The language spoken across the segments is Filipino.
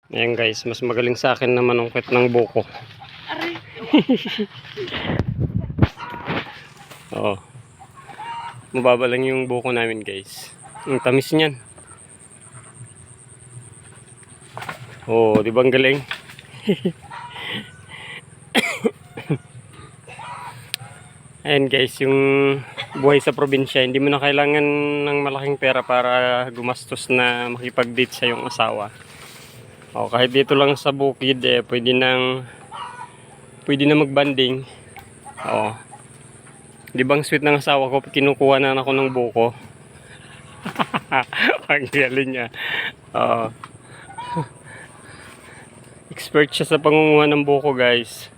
Ayan guys, mas magaling sa akin na manungkit ng buko. Aray. Oo. Mababa lang yung buko namin guys. Ang tamis niyan. Oo, di ba ang galing? Ayan guys, yung buhay sa probinsya, hindi mo na kailangan ng malaking pera para gumastos na makipag-date sa iyong asawa. O, kahit dito lang sa bukid, pwede na mag-banding. O, di bang sweet ng asawa ko, kinukuha na ako ng buko. Ang galing niya. O, expert siya sa pangunguha ng buko guys.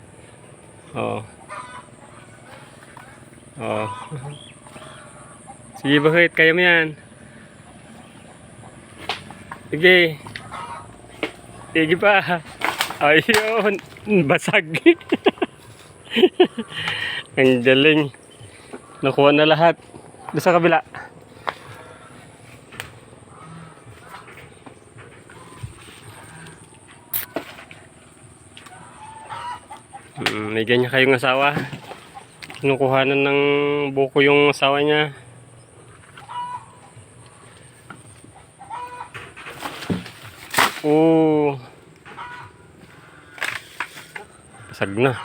O. Oh. Sige, bakit? Kaya mo yan. Sige. Sige pa. Ayun. Basag. Ang galing. Nakuha na lahat. Doon sa kabila. May ganyan kayong asawa. Kinukuhanan ng buko yung asawa niya. Oh. Basag na.